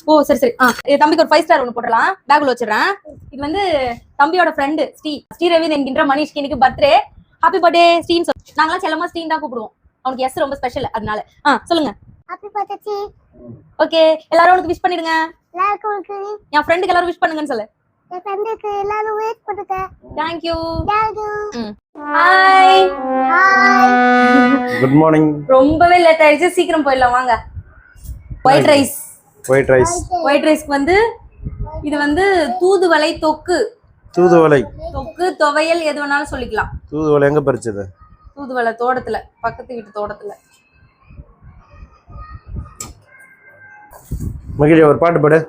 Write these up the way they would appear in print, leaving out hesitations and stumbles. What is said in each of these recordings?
ஓ சரி சரி. தம்பிக்கு ஒரு 5 ஸ்டார் ஒன்று போடலாம், பேக்ல வச்சிடறேன். இது வந்து தம்பியோட ஃப்ரெண்டு ஸ்ரீரவி என்கின்ற மனிஷ்க்கு இன்னைக்கு பர்த்டே. ஹாப்பி பர்த்டே ஸ்ரீன்னு சொல்லு. நாங்களாம் செல்லமா ஸ்ரீன்னு தான் கூப்பிடுவோம், அவனுக்கு எஸ் ரொம்ப ஸ்பெஷல் அதனால. சொல்லுங்க. Happy birthday. ஓகே, எல்லாரும் உனக்கு விஷ் பண்ணிடுங்க. என் ஃப்ரெண்டுக்கு எல்லாரும் விஷ் பண்ணுங்கன்னு சொல்லு. என் ஃப்ரெண்டுக்கு எல்லாரும் வெயிட் பண்ணுங்க. Thank you. Hi. Good morning. ரொம்பவே லேட் ஆயிடுச்சு, சீக்கிரம் போயிடலாம் வாங்க. ஒயிட் ரைஸ்க்கு வந்து இது வந்து தூதுவளை தொக்கு. தூதுவளை தொக்கு துவையல் எது வேணாலும் சொல்லிக்கலாம். தூதுவளை எங்க பறிச்சது? தூதுவளை தோட்டத்துல, பக்கத்து வீட்டு தோட்டத்துல. மகிழ ஒரு பாட்டு பாடு.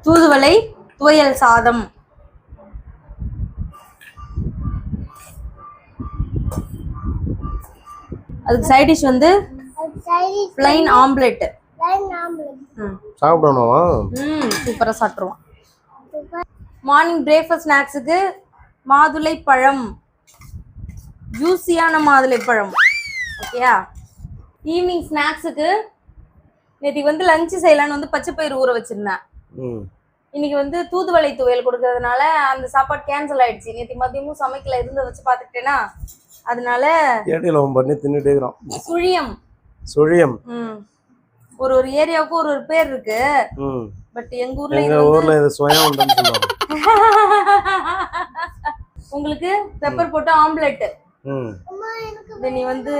தூதுவளை துவையல் சாதம். அதுக்கு சைட் டிஷ் வந்து plain ஆம்லெட். சாப்பிடணும். சூப்பரா சாப்பிடுவோம். மார்னிங் பிரேக்ஃபாஸ்ட் ஸ்நாக்ஸுக்கு மாதுளை பழம், ஜூஸியான மாதுளை பழம். ஓகேயா? ஈவினிங் ஸ்நாக்ஸுக்கு நேற்று வந்து லஞ்சு செய்யலான்னு வந்து பச்சை பயிறு ஊற வச்சிருந்தேன். இன்னைக்கு வந்து தூதுவளை துவையல் கொடுக்கறதுனால அந்த சாப்பாடு கேன்சல் ஆயிடுச்சு. நேற்று மதியமும் சமைக்கல, இருந்து வச்சு பார்த்துக்கிட்டேன்னா அதனால பண்ணி தின்னுட்டே இருக்கிறோம். சுழியம் ஒரு ஏரியாவுக்கு ஒரு பேர் இருக்கு. பட் எங்க ஊர்ல இது சுயம் உண்டுன்னு சொல்லுவாங்க. உங்களுக்கு பெப்பர் போட்டு ஆம்லெட். நீ வந்து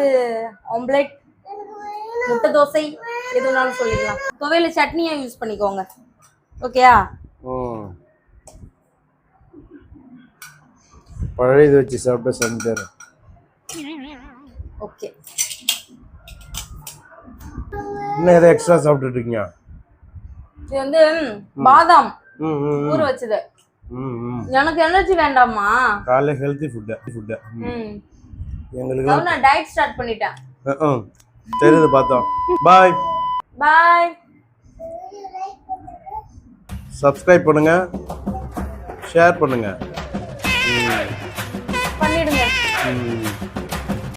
ஆம்லெட், முட்டை தோசை எது வேணாலும் சொல்லிக்கலாம். துவையில சட்னியா யூஸ் பண்ணிக்கோங்க. ஓகேயா? பழைய இது வச்சு சாப்பிட்டு செஞ்சாரு. ஓகே, இன்னும் எதை எக்ஸ்ட்ரா சாப்பிட்டுட்டு இருக்கீங்க? இது வந்து பாதாம் ஊற வச்சது. எனக்கு எனர்ஜி வேண்டாமா, காலைல ஹெல்தி ஃபுட். எங்களுக்கு நான் டயட் ஸ்டார்ட் பண்ணிட்டேன். தெரியுது, பார்த்தோம். பாய் பாய். சப்ஸ்கிரைப் பண்ணுங்க, ஷேர் பண்ணுங்க, பண்ணிடுங்க.